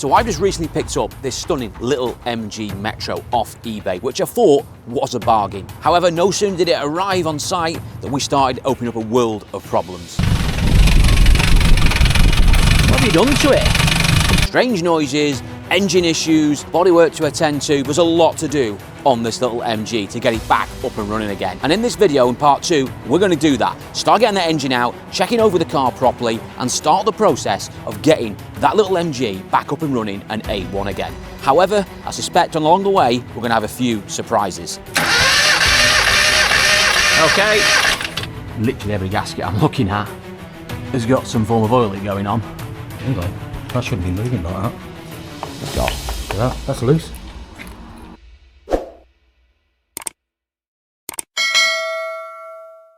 So I've just recently picked up this stunning little MG Metro off eBay, which I thought was a bargain. However, no sooner did it arrive on site than we started opening up a world of problems. What have you done to it? Strange noises, engine issues, bodywork to attend to. There's a lot to do on this little MG to get it back up and running again. And in this video, in part 2, we're going to do that. Start getting the engine out, checking over the car properly, and start the process of getting that little MG back up and running and A1 again. However, I suspect along the way, we're going to have a few surprises. Okay. Literally every gasket I'm looking at has got some form of oiling going on. Hang on, that shouldn't be moving like that. Let's go. Yeah, that's loose.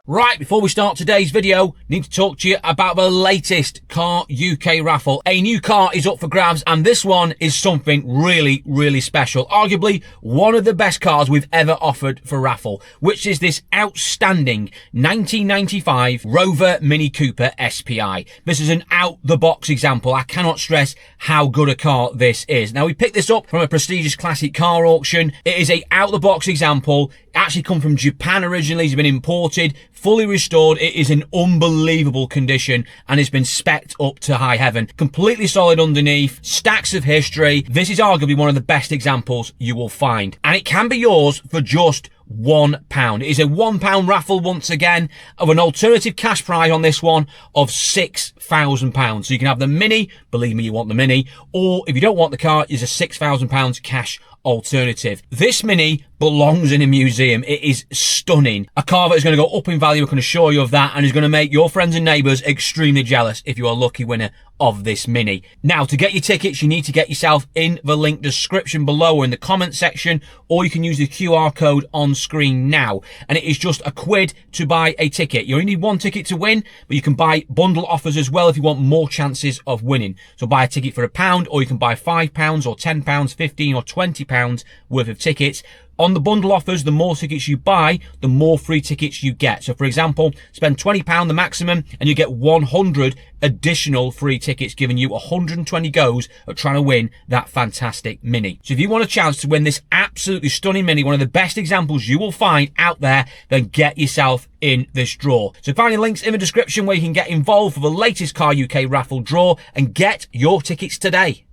Right, before we start today's video, need to talk to you about the latest Car UK raffle. A new car is up for grabs, and this one is something really, really special. Arguably, one of the best cars we've ever offered for raffle, which is this outstanding 1995 Rover Mini Cooper SPI. This is an out-the-box example. I cannot stress how good a car this is. Now, we picked this up from a prestigious classic car auction. It is a out-the-box example. It actually come from Japan originally. It's been imported, fully restored. It is in unbelievable condition and it's been spec'd up to high heaven. Completely solid underneath, stacks of history. This is arguably one of the best examples you will find. And it can be yours for just £1. It is a £1 raffle once again of an alternative cash prize on this one of £6,000. So you can have the Mini, believe me, you want the Mini, or if you don't want the car, there's a £6,000 cash alternative. This Mini belongs in a museum. It is stunning. A car that is going to go up in value, I can assure you of that, and is going to make your friends and neighbours extremely jealous if you're a lucky winner of this Mini. Now, to get your tickets, you need to get yourself in the link description below or in the comment section, or you can use the QR code on screen now. And it is just £1 to buy a ticket. You only need one ticket to win, but you can buy bundle offers as well if you want more chances of winning. So buy a ticket for £1, or you can buy £5 or £10, £15 or £20 worth of tickets. On the bundle offers, the more tickets you buy, the more free tickets you get. So for example, spend £20 the maximum and you get 100 additional free tickets, giving you 120 goes at trying to win that fantastic Mini. So if you want a chance to win this absolutely stunning Mini, one of the best examples you will find out there, then get yourself in this draw. So find the links in the description where you can get involved for the latest Car UK raffle draw and get your tickets today.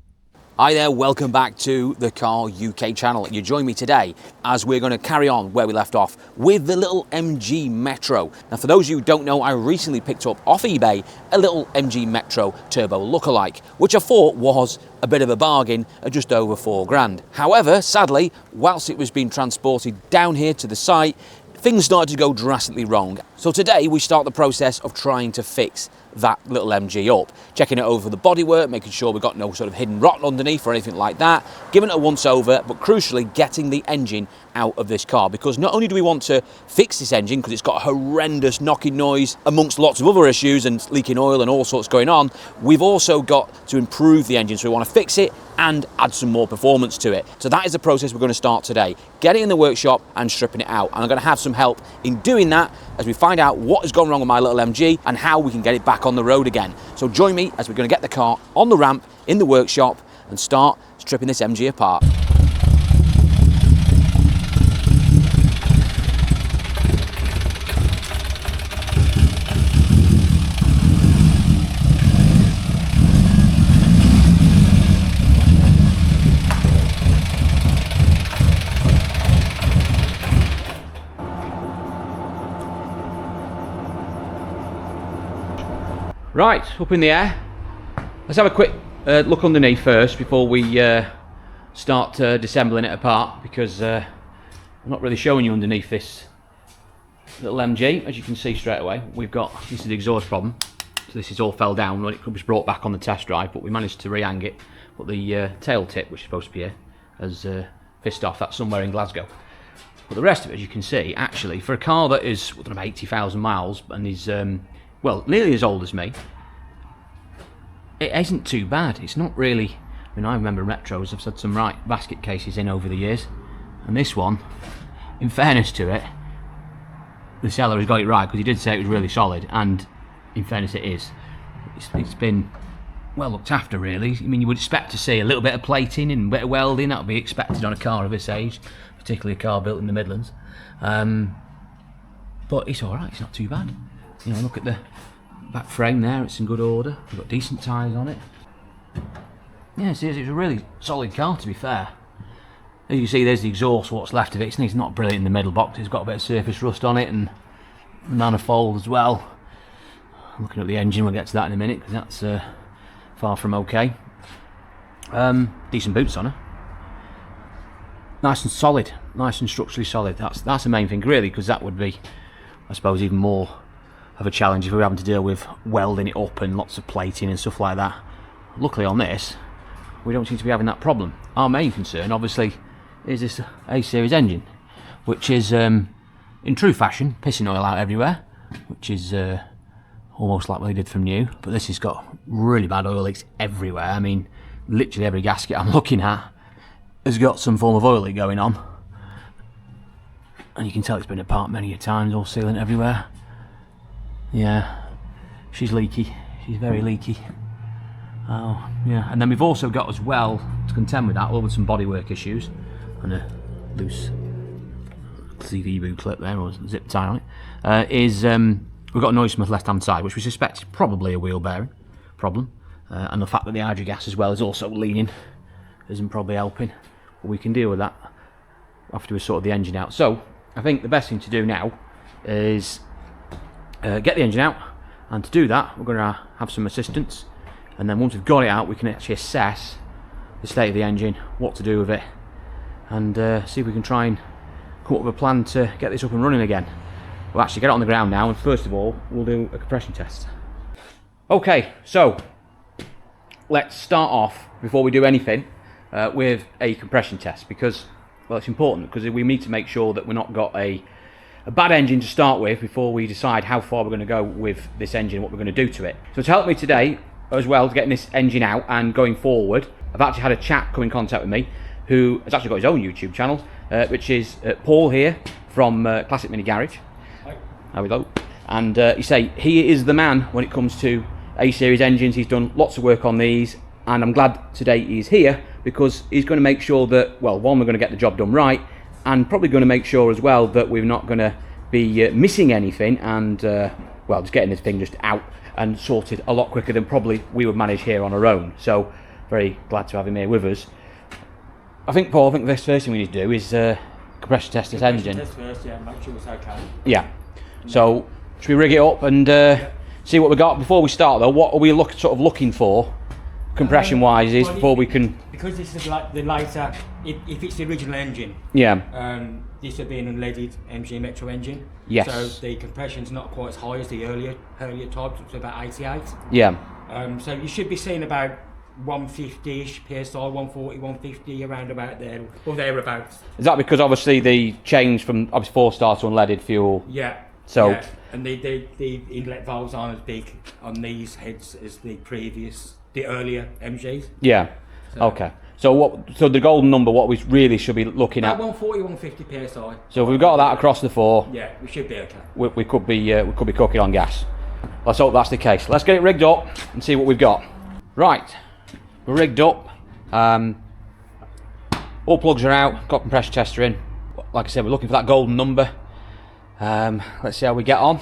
Hi there, welcome back to the Car UK channel. You join me today as we're going to carry on where we left off with the little MG Metro. Now, for those of you who don't know, I recently picked up off eBay a little MG Metro Turbo lookalike, which I thought was a bit of a bargain at just over £4,000. However, sadly, whilst it was being transported down here to the site, things started to go drastically wrong. So today we start the process of trying to fix that little MG up, checking it over the bodywork, making sure we've got no sort of hidden rot underneath or anything like that, giving it a once over, but crucially getting the engine out of this car, because not only do we want to fix this engine because it's got a horrendous knocking noise amongst lots of other issues and leaking oil and all sorts going on, we've also got to improve the engine. So we want to fix it and add some more performance to it. So that is the process we're going to start today, getting in the workshop and stripping it out. And I'm going to have some help in doing that as we find out what has gone wrong with my little MG and how we can get it back on the road again. So join me as we're going to get the car on the ramp in the workshop and start stripping this MG apart. Right, up in the air. Let's have a quick look underneath first before we start disassembling it apart, because I'm not really showing you underneath this little MG. As you can see straight away, we've got, this is the exhaust problem. So this is all fell down when it was brought back on the test drive, but we managed to re-hang it. But the tail tip, which is supposed to be here, has pissed off. That's somewhere in Glasgow. But the rest of it, as you can see, actually, for a car that is, I don't know, 80,000 miles and is well, nearly as old as me, it isn't too bad. It's not really, I mean, I remember Metros, I've had some right basket cases in over the years, and this one, in fairness to it, the seller has got it right, because he did say it was really solid, and in fairness it is. It's been well looked after, really. I mean, you would expect to see a little bit of plating and a bit of welding. That would be expected on a car of this age, particularly a car built in the Midlands. But it's all right. It's not too bad. You know, look at the back frame there. It's in good order. We've got decent tyres on it. Yeah, it's a really solid car, to be fair. As you see, there's the exhaust, what's left of it. It's not brilliant in the middle box. It's got a bit of surface rust on it, and the manifold as well. Looking at the engine, we'll get to that in a minute, because that's far from okay. Decent boots on her. Nice and solid, nice and structurally solid. That's the main thing, really, because that would be, I suppose, even more of a challenge if we were having to deal with welding it up and lots of plating and stuff like that. Luckily on this, we don't seem to be having that problem. Our main concern, obviously, is this A-Series engine, which is, in true fashion, pissing oil out everywhere, which is almost like what they did from new. But this has got really bad oil leaks everywhere. I mean, literally every gasket I'm looking at has got some form of oil leak going on. And you can tell it's been apart many a times, all sealant everywhere. Yeah, she's leaky. She's very leaky. Oh, yeah. And then we've also got as well, to contend with that, with some bodywork issues, and a loose CV boot clip there, or zip tie on it, we've got a noise from the left-hand side, which we suspect is probably a wheel bearing problem. And the fact that the hydrogas as well is also leaning isn't probably helping. But we can deal with that after we sort the engine out. So, I think the best thing to do now is get the engine out, and to do that, we're going to have some assistance. And then once we've got it out, we can actually assess the state of the engine, what to do with it, and see if we can try and come up with a plan to get this up and running again. We'll actually get it on the ground now, and first of all, we'll do a compression test. Okay, so let's start off, before we do anything, with a compression test, because, well, it's important, because we need to make sure that we've not got a bad engine to start with before we decide how far we're going to go with this engine, what we're going to do to it. So to help me today, as well, to getting this engine out and going forward, I've actually had a chap come in contact with me who has actually got his own YouTube channel, which is Paul here from Classic Mini Garage. Hi. How we go. And he is the man when it comes to A-Series engines. He's done lots of work on these, and I'm glad today he's here because he's going to make sure that, well, one, we're going to get the job done right, and probably going to make sure as well that we're not going to be missing anything, and well, just getting this thing just out and sorted a lot quicker than probably we would manage here on our own. So very glad to have him here with us. I think, Paul, the first thing we need to do is compression test this engine. Test first, yeah, make sure it's okay. Yeah. So should we rig it up and see what we got? Before we start though, what are we looking for compression wise is before we can, because this is like the later, if it's the original engine, this would be an unleaded MG Metro engine. Yes. So the compression's not quite as high as the earlier types, which is about 88. Yeah. So you should be seeing about 150-ish PSI, 140, 150, around about there, or thereabouts. Is that because obviously the change from obviously 4-star to unleaded fuel? Yeah. So. Yeah. And the inlet valves aren't as big on these heads as the earlier MGs. Yeah. So. Okay. So the golden number, what we really should be looking at? 140, 150 PSI. So if we've got that across the 4, yeah, we should be okay. We could be cooking on gas. Let's hope that's the case. Let's get it rigged up and see what we've got. Right, we're rigged up. All plugs are out. Got compression tester in. Like I said, we're looking for that golden number. Let's see how we get on.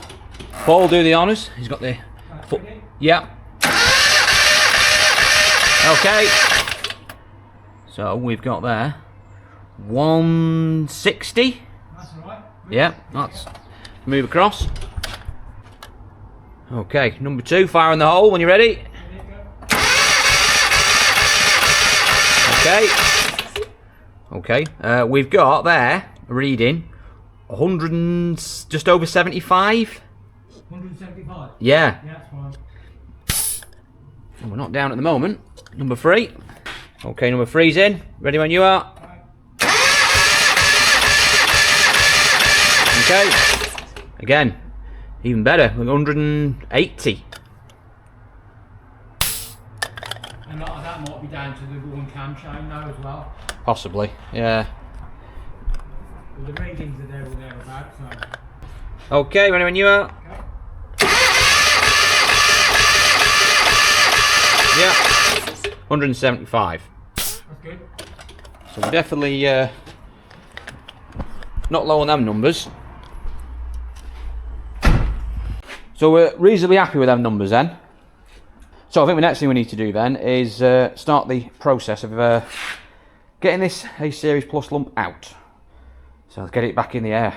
Paul, do the honours. He's got the. Yeah. Okay. So we've got there 160. That's alright. Yeah, that's move across. Okay, number 2, fire in the hole when you're ready. Okay, we've got there a reading 100 and just over 75. 175? Yeah. Yeah, that's fine. And we're not down at the moment. Number 3. Okay, number 3's in. Ready when you are. Okay. Again, even better. 180. And that might be down to the one cam chain now as well. Possibly, yeah. Well, the readings are there or thereabouts. So. Okay, ready when you are. Okay. Yeah, 175. That's good. So we're definitely not low on them numbers. So we're reasonably happy with them numbers then. So I think the next thing we need to do then is start the process of getting this A-Series Plus lump out. So let's get it back in the air.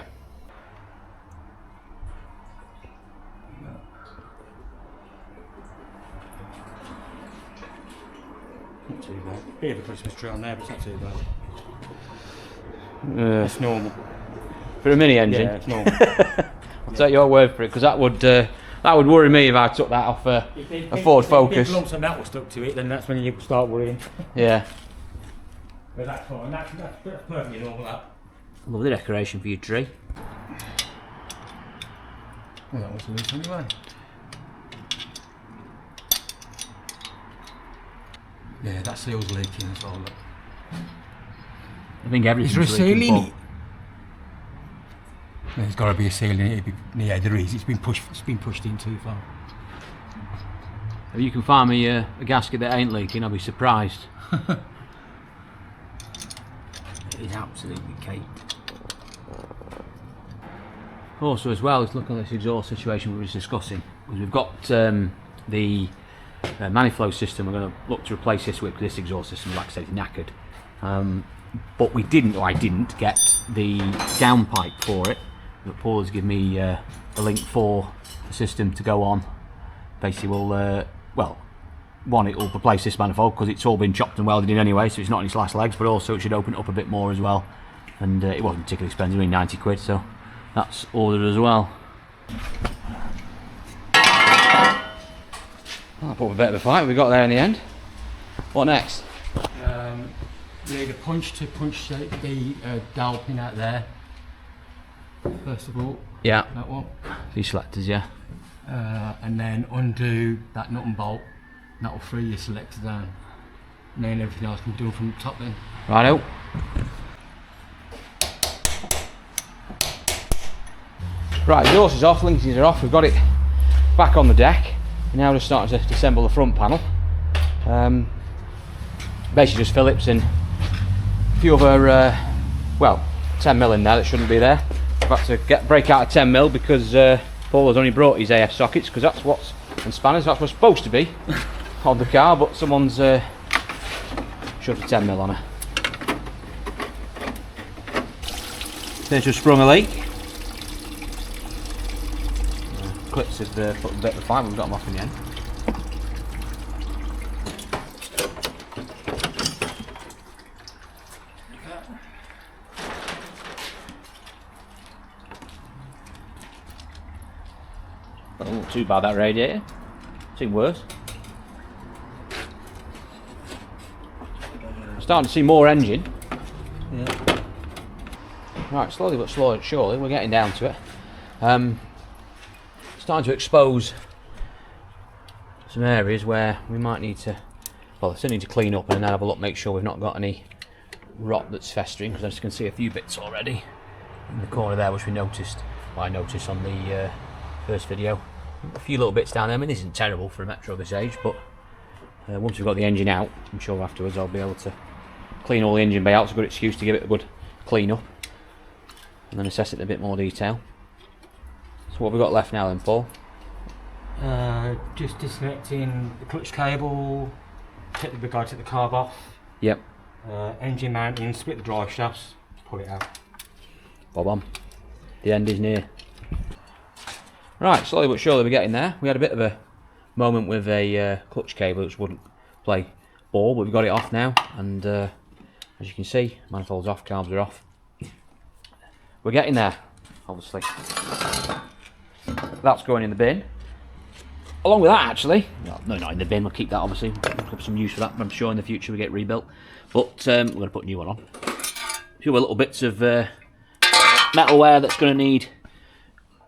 Not too bad. Bit of a Christmas tree on there, but it's not too bad. It's normal. For a mini engine? Yeah, it's normal. I'll take your word for it, because that would worry me if I took that off a Ford Focus. If lumps of metal stuck to it, then that's when you start worrying. Yeah. But that's fine. That's perfectly normal. That. Lovely decoration for your tree. Well, that was loose anyway. Yeah, that seal's leaking as well. Look. I think everything's Is there a seal leaking, in it? There's got to be a seal in it. Yeah, there is. It's been pushed in too far. If you can find me a gasket that ain't leaking, I'll be surprised. It is absolutely caked. Also, as well, let's look at this exhaust situation we were discussing. Because we've got the manifold system we're going to look to replace this with, because this exhaust system, like I said, is knackered. But we didn't, or I didn't, get the downpipe for it. But Paul has given me a link for the system to go on. Basically, we'll, well, one, it will replace this manifold because it's all been chopped and welded in anyway, so it's not on its last legs, but also it should open it up a bit more as well. And it wasn't particularly expensive, only 90 quid, so that's ordered as well. I'll put a bit of a fight, we got there in the end. What next? You need a punch to punch the dowel pin out there. First of all, Yeah, that one. these selectors, yeah. And then undo that nut and bolt. That will free your selector down. And then everything else can be done from the top then. Righto. Right, exhaust is off, linkings are off, we've got it back on the deck. We're now just starting to assemble the front panel. Basically just Phillips and a few other, well, 10mm in there that shouldn't be there. I've had to break out a 10mm because Paul has only brought his AF sockets, because that's what's, and spanners, that's what's supposed to be on the car, but someone's shoved a 10mm on her. Seems to have sprung a leak. Clips have put a bit of the fibre, we've got them off in the end. Doesn't look too bad, that radiator. Seen worse. I'm starting to see more engine. Yeah. Right, slowly but surely, we're getting down to it. Starting to expose some areas where we might need to, well, I still need to clean up and then have a look, make sure we've not got any rot that's festering, because I just can see a few bits already in the corner there, which we noticed, well, I noticed on the first video. A few little bits down there. I mean, this isn't terrible for a Metro this age, but once we've got the engine out, I'm sure afterwards I'll be able to clean all the engine bay out. It's a good excuse to give it a good clean up and then assess it in a bit more detail. So what have we got left now then, Paul? Just disconnecting the clutch cable, take the carb off. Yep. Engine mounting, split the drive shafts, pull it out. Bob on. The end is near. Right, slowly but surely we're getting there. We had a bit of a moment with a clutch cable which wouldn't play ball, but we've got it off now, and as you can see, manifold's off, carbs are off. We're getting there, obviously. That's going in the bin. Along with that, actually, no, not in the bin, we'll keep that obviously, we'll have some use for that, I'm sure in the future we get rebuilt. But we're going to put a new one on. A few little bits of metalware that's going to need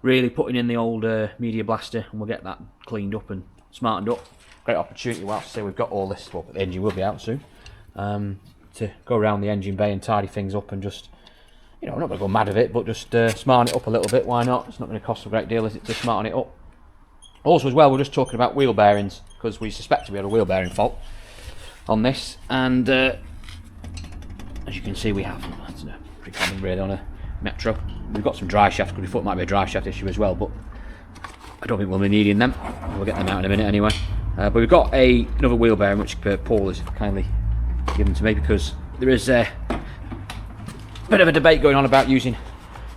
really putting in the old media blaster, and we'll get that cleaned up and smartened up. Great opportunity, whilst I say we've got all this, well, the engine will be out soon, to go around the engine bay and tidy things up and just, you know, I'm not going to go mad with it, but just smarten it up a little bit, why not? It's not going to cost a great deal, is it, to smarten it up? Also as well, we're just talking about wheel bearings, because we suspected we had a wheel bearing fault on this, and as you can see we have. That's pretty common really on a Metro. We've got some dry shafts, because we thought it might be a dry shaft issue as well, but I don't think we'll be needing them. We'll get them out in a minute anyway. But we've got another wheel bearing which Paul has kindly given to me, because there is a bit of a debate going on about using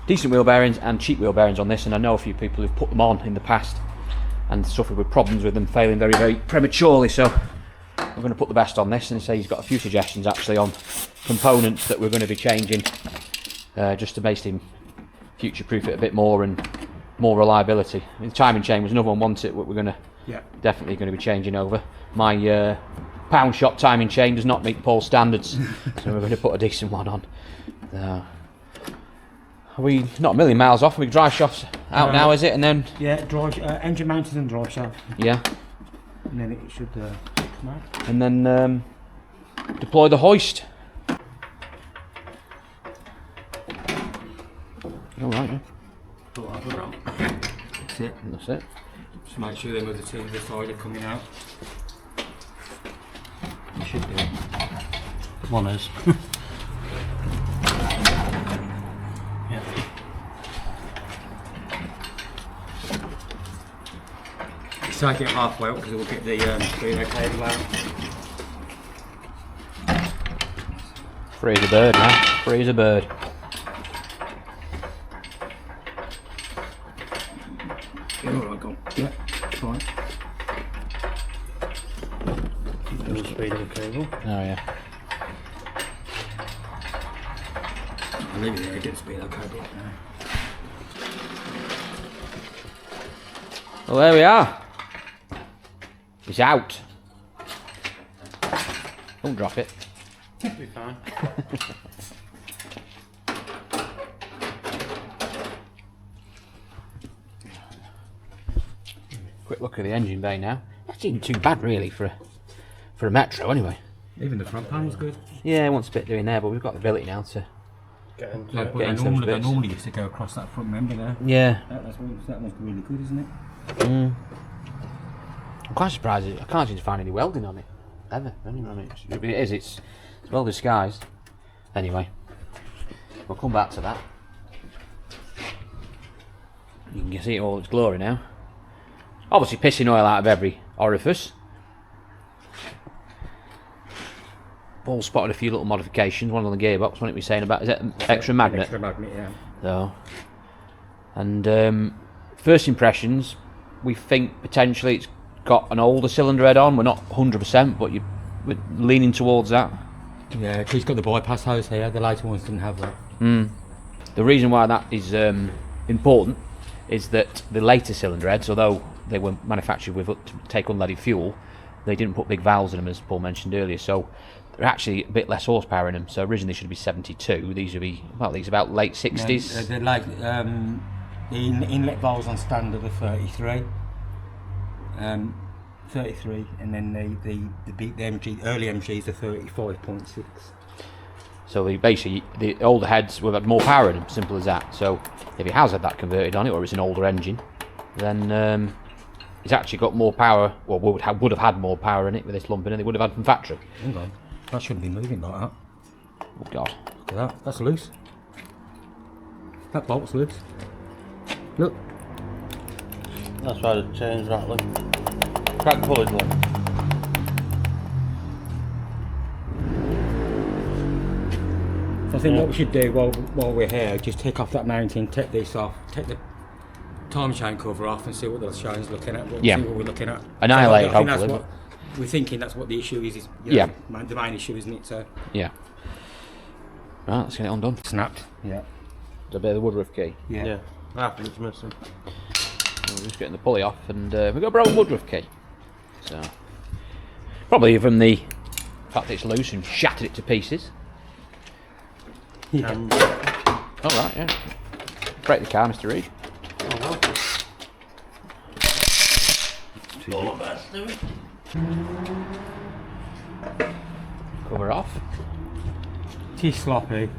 decent wheel bearings and cheap wheel bearings on this, and I know a few people who've put them on in the past and suffered with problems with them failing very, very prematurely. So we're going to put the best on this, and say he's got a few suggestions actually on components that we're going to be changing, just to basically future-proof it a bit more and more reliability. The timing chain was another one, wasn't it? What we're going to definitely going to be changing over. My pound shop timing chain does not meet Paul's standards, so we're going to put a decent one on. Are we not a million miles off? Are we drive shafts out now, is it? And then drive engine mounted and drive shaft. Yeah. And then it should come out. And then deploy the hoist. All right. Yeah. That's it. That's it. Just make sure them other two on the side are coming out. You should do it. One is. Yeah. Take it halfway up because it will get the speedo cable out. Free as a bird, man. Free as a bird. Alright, go on. Yeah, fine. There's the speedo cable. Oh yeah. I'll leave it there, get the speedo cable up now. Well, there we are. It's out. Don't drop it. It'll be fine. Quick look at the engine bay now. That's not too bad really for a Metro anyway. Even the front panel's good. Yeah, it wants a bit doing there, but we've got the ability now to Like, get they into those bits. normally used to go across that front member there. Yeah. That one's really good, isn't it? I'm quite surprised. I can't seem to find any welding on it ever. Anyway, I mean, it's well disguised. Anyway, we'll come back to that. You can see it all its glory now. Obviously, pissing oil out of every orifice. Paul spotted a few little modifications. One on the gearbox. What it was saying about is it extra magnet? Extra magnet, yeah. So, and first impressions, we think potentially it's got an older cylinder head on. We're not 100%, but we're leaning towards that. Yeah, because it's got the bypass hose here. The later ones didn't have that. The reason why that is important is that the later cylinder heads, although they were manufactured with to take unleaded fuel, they didn't put big valves in them, as Paul mentioned earlier. So they're actually a bit less horsepower in them. So originally they should be 72. These would be about late 60s. Yeah, they're like the inlet valves on standard are 33. 33, and then the MG early MGs are 35.6. So basically the older heads would have had more power in them, simple as that. So if it has had that converted on it, or it's an older engine, then it's actually got more power, or would have had more power in it with this lump in it, they would have had from factory. Hang on. That shouldn't be moving like that. Oh God. Look at that. That's loose. That bolt's loose. Look. That's why the chain's rattling. Crack the pulley one. So I think what we should do while we're here, just take off that mounting, take this off, take the time chain cover off, and see what the chain's looking at. See what we're looking at. Annihilate, so I think that's hopefully. what we're thinking. That's what the issue is. Yeah. The main issue, isn't it? So. Yeah. Right, let's get it undone. Snapped. Yeah. It's a bit of the woodruff key. Yeah. Half of it's missing. We're just getting the pulley off, and we've got a broken woodruff key. So probably from the fact that it's loose and shattered it to pieces. Yeah. All right, yeah. Break the car, Mr. Reed. All of us do it. Cover off. Too sloppy.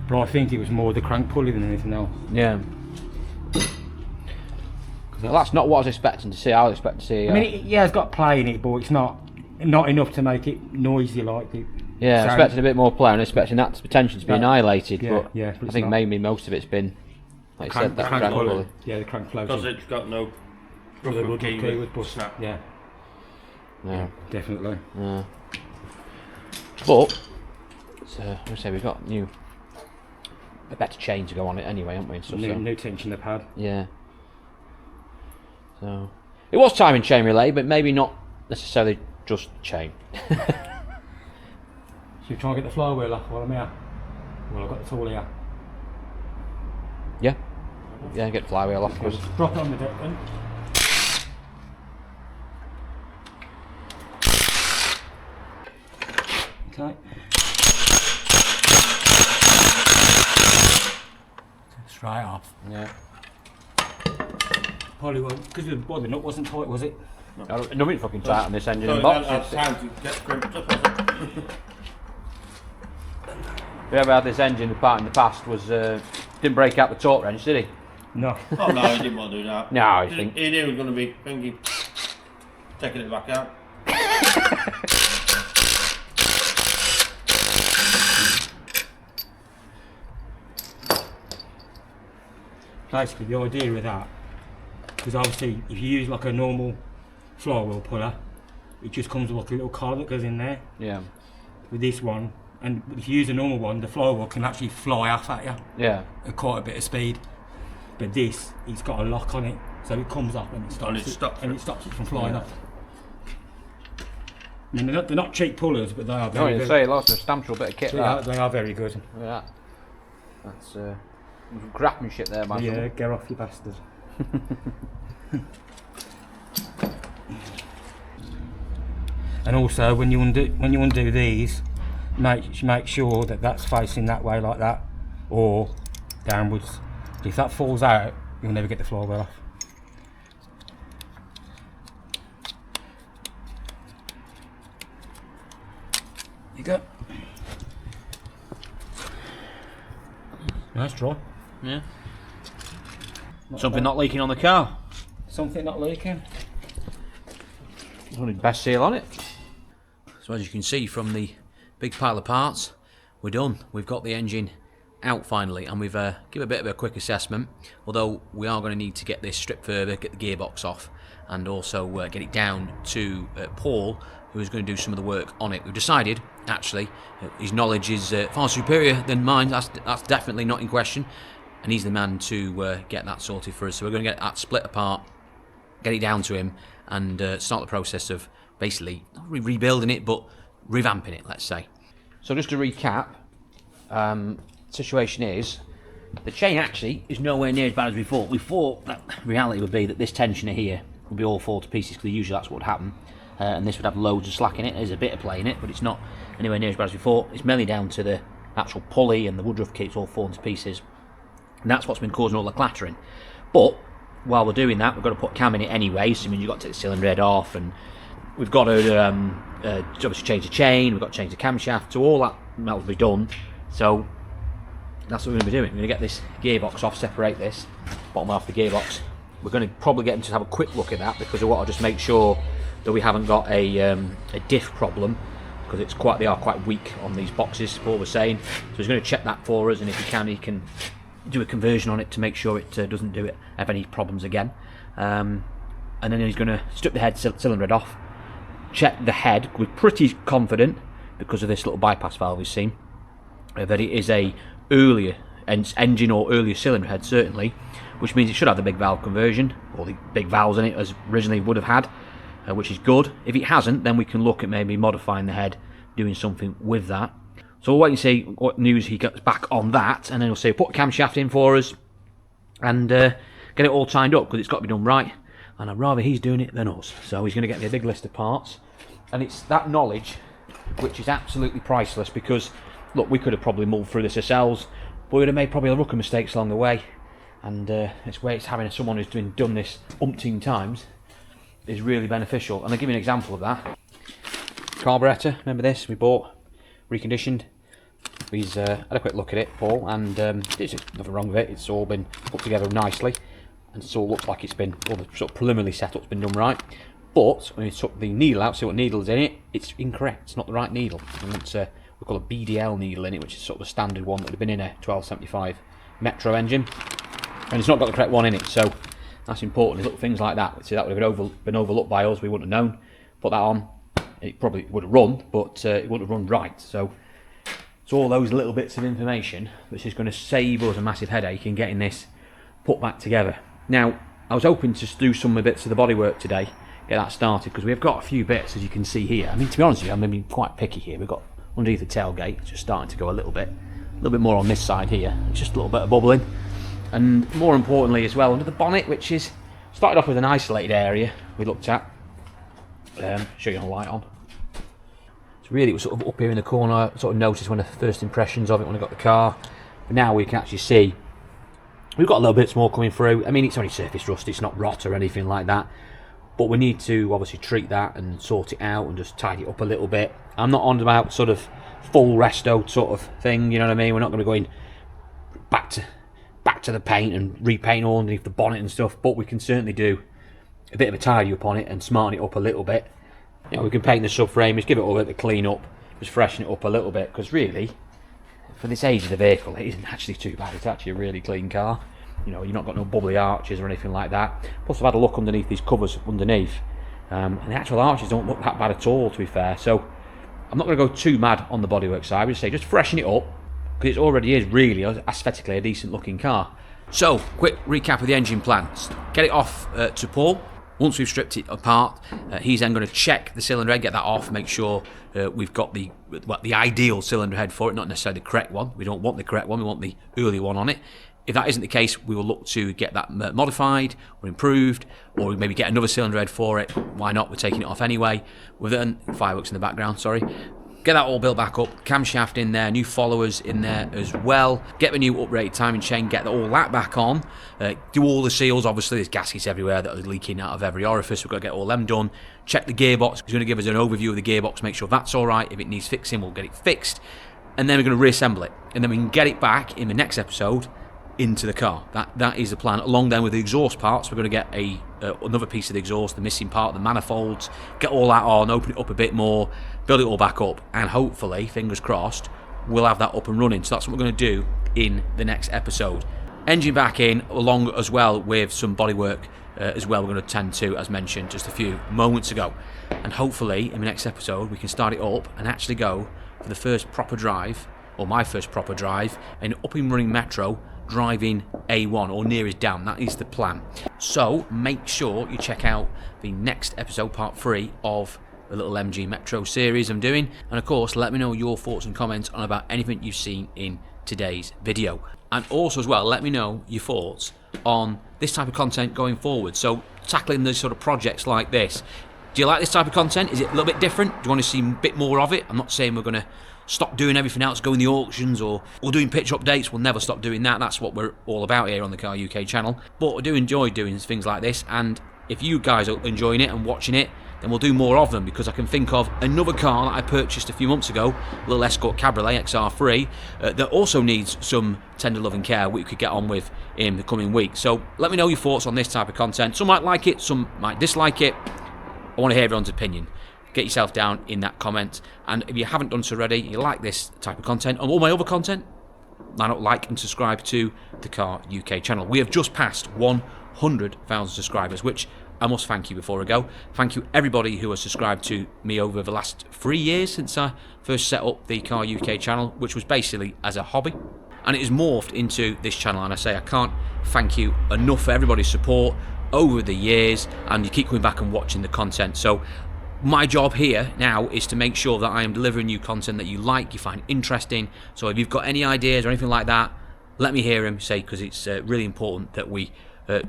But I think it was more the crank pulley than anything else. Yeah. Well, that's not what I was expecting to see. I was expecting to see. I mean, yeah, it's got play in it, but it's not enough to make it noisy like it. Yeah, I expected a bit more play, and expecting that potential to be annihilated. Yeah, but yeah, but I think not. maybe most of it's been, like you said, that crank pulley. Yeah, the crank floating. Because it's got no The rubber rubber key key with was snap. Yeah, Yeah. definitely. Yeah. But I say we've got a better chain to go on it anyway, haven't we? And stuff, New tension they've had. Yeah. So it was timing chain relay, but maybe not necessarily just chain. Should we try and get the flywheel off while I'm here? Well, I've got the tool here. Yeah. Yeah, get the flywheel off. Just drop it on the deck then. Okay. Straight off. Yeah. Probably won't, because the nut wasn't tight, was it? Nothing fucking tight on this engine So and it box. hasn't had time to get crimped up, has it? Whoever had this engine apart in the past was didn't break out the torque wrench, did he? No. Oh no, he didn't want to do that. No, I think He knew he was going to be thinking, taking it back out. Basically, the idea with that, because obviously, if you use like a normal flywheel puller, it just comes with like a little car that goes in there. Yeah. With this one, and if you use a normal one, the flywheel can actually fly off at you Yeah. at quite a bit of speed. But this, it's got a lock on it, so it comes up and it stops it from flying off. I mean, they're not cheap pullers, but they are No, very you good. say lots of substantial bit of kit. They are very good. Look at that. That's craftsmanship there, man. Yeah, get off, you bastard. And also, when you undo these, make sure that that's facing that way like that, or downwards. If that falls out, you'll never get the flywheel off. You go. Nice draw. Yeah. Something not leaking on the car. Something not leaking. It's one of the best seal on it. So as you can see from the big pile of parts, we're done. We've got the engine out finally, and we've given a bit of a quick assessment, although we are going to need to get this stripped further, get the gearbox off, and also get it down to Paul, who is going to do some of the work on it. We've decided, actually, his knowledge is far superior than mine. That's definitely not in question, and he's the man to get that sorted for us. So we're going to get that split apart, get it down to him, and start the process of basically not rebuilding it, but revamping it, let's say. So just to recap, situation is the chain actually is nowhere near as bad as we thought. We thought that reality would be that this tensioner here would be all fall to pieces, because usually that's what would happen, and this would have loads of slack in it. There's a bit of play in it, but it's not anywhere near as bad as we thought. It's mainly down to the actual pulley and the woodruff kit's all falling to pieces, and that's what's been causing all the clattering. But while we're doing that, we've got to put a cam in it anyway, so I mean, you've got to take the cylinder head off, and we've got to obviously change the chain, we've got to change the camshaft, so all that will be done. So that's what we're going to be doing. We're going to get this gearbox off, separate this bottom off the gearbox. We're going to probably get him to have a quick look at that, because I want to just make sure that we haven't got a diff problem, because they are quite weak on these boxes, Paul was saying. So he's going to check that for us, and if he can do a conversion on it to make sure it doesn't have any problems again. And then he's going to strip the cylinder head off, check the head. We're pretty confident, because of this little bypass valve we've seen, that it is a earlier engine or earlier cylinder head, certainly, which means it should have the big valve conversion, or the big valves in it as originally would have had, which is good. If it hasn't, then we can look at maybe modifying the head, doing something with that. So we'll wait and see what news he gets back on that, and then we'll say put a camshaft in for us and get it all tied up, because it's got to be done right, and I'd rather he's doing it than us. So he's going to get me a big list of parts, and it's that knowledge which is absolutely priceless, because look, we could have probably mulled through this ourselves, but we would have made probably a look of mistakes along the way, and it's having someone who's done this umpteen times is really beneficial. And I'll give you an example of that. Carburettor, remember this? We bought, reconditioned, He's had a quick look at it, Paul, and there's nothing wrong with it. It's all been put together nicely, and it all looks like it's been, all the sort of preliminary setup's been done right. But when you took the needle out, see what needle's in it, it's incorrect. It's not the right needle. And it's we call a BDL needle in it, which is sort of a standard one that would have been in a 1275 Metro engine, and it's not got the correct one in it. So that's important. There's little things like that. See, that would have been overlooked by us. We wouldn't have known. Put that on, it probably would have run, but it wouldn't have run right. So it's all those little bits of information which is going to save us a massive headache in getting this put back together. Now, I was hoping to do some bits of the bodywork today, get that started, because we've got a few bits, as you can see here. I mean, to be honest with you, I'm being quite picky here. We've got underneath the tailgate, it's just starting to go a little bit more on this side here. It's just a little bit of bubbling. And more importantly as well, under the bonnet, which is started off with an isolated area we looked at. Show you the light on. So really it was sort of up here in the corner, sort of noticed one of the first impressions of it when I got the car. But now we can actually see we've got a little bit more coming through. I mean, it's only surface rust, it's not rot or anything like that. But we need to obviously treat that and sort it out and just tidy it up a little bit. I'm not on about sort of full resto sort of thing, you know what I mean? We're not going to go in back to the paint and repaint all underneath the bonnet and stuff, but we can certainly do a bit of a tidy up on it and smarten it up a little bit. You know, we can paint the subframe, just give it all a bit of a clean up, just freshen it up a little bit, because really, for this age of the vehicle, it isn't actually too bad. It's actually a really clean car. You know, you've not got no bubbly arches or anything like that. Plus, I've had a look underneath these covers underneath, and the actual arches don't look that bad at all, to be fair. So I'm not going to go too mad on the bodywork side. I just say just freshen it up, because it already is really aesthetically a decent looking car. So, quick recap of the engine plans. Get it off to Paul. Once we've stripped it apart, he's then going to check the cylinder head, get that off, make sure we've got the ideal cylinder head for it, not necessarily the correct one. We don't want the correct one, we want the early one on it. If that isn't the case, we will look to get that modified or improved, or maybe get another cylinder head for it. Why not? We're taking it off anyway. We're then, fireworks in the background, sorry. Get that all built back up, camshaft in there, new followers in there as well. Get the new uprated timing chain, get all that back on. Do all the seals, obviously there's gaskets everywhere that are leaking out of every orifice. We've got to get all them done. Check the gearbox, he's going to give us an overview of the gearbox, make sure that's alright. If it needs fixing, we'll get it fixed. And then we're going to reassemble it. And then we can get it back in the next episode into the car. That is the plan. Along then with the exhaust parts, we're going to get another piece of the exhaust, the missing part, the manifolds, get all that on, open it up a bit more, build it all back up, and hopefully, fingers crossed, we'll have that up and running. So that's what we're going to do in the next episode. Engine back in, along as well with some bodywork as well we're going to tend to, as mentioned just a few moments ago. And hopefully, in the next episode, we can start it up and actually go for the first proper drive, or my first proper drive, an up and running Metro, driving A1 or nearest down. That is the plan. So make sure you check out the next episode, part 3 of the little MG Metro series I'm doing, and of course let me know your thoughts and comments on about anything you've seen in today's video. And also as well, let me know your thoughts on this type of content going forward. So tackling those sort of projects like this, do you like this type of content? Is it a little bit different? Do you want to see a bit more of it? I'm not saying we're going to stop doing everything else, go in the auctions, or we're doing pitch updates. We'll never stop doing that. That's what we're all about here on the Car UK channel. But I do enjoy doing things like this, and if you guys are enjoying it and watching it, then we'll do more of them, because I can think of another car that I purchased a few months ago, a little Escort Cabriolet XR3, that also needs some tender loving care we could get on with in the coming weeks. So let me know your thoughts on this type of content. Some might like it, some might dislike it. I want to hear everyone's opinion. Get yourself down in that comment, and if you haven't done so already, you like this type of content and all my other content, why not like and subscribe to the Car UK channel. We have just passed 100,000 subscribers, which I must thank you before I go. Thank you everybody who has subscribed to me over the last 3 years since I first set up the Car UK channel, which was basically as a hobby, and it has morphed into this channel. And I say I can't thank you enough for everybody's support over the years, and you keep coming back and watching the content. So my job here now is to make sure that I am delivering you content that you like, you find interesting. So if you've got any ideas or anything like that, let me hear them, say, because it's really important that we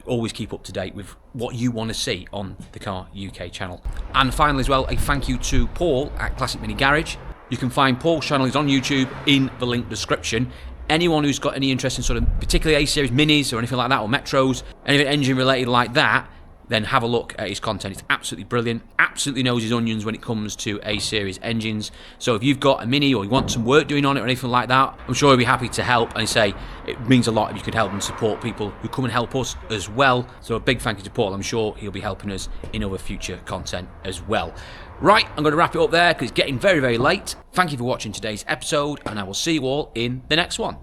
always keep up to date with what you want to see on the Car UK channel. And finally as well, a thank you to Paul at Classic Mini Garage. You can find Paul's channel, he's on YouTube, in the link description. Anyone who's got any interest in sort of particularly A-Series Minis or anything like that, or Metros, anything engine related like that, then have a look at his content. It's absolutely brilliant. Absolutely knows his onions when it comes to A-series engines. So if you've got a Mini or you want some work doing on it or anything like that, I'm sure he'll be happy to help. And say it means a lot if you could help and support people who come and help us as well. So a big thank you to Paul. I'm sure he'll be helping us in other future content as well. Right, I'm going to wrap it up there because it's getting very, very late. Thank you for watching today's episode, and I will see you all in the next one.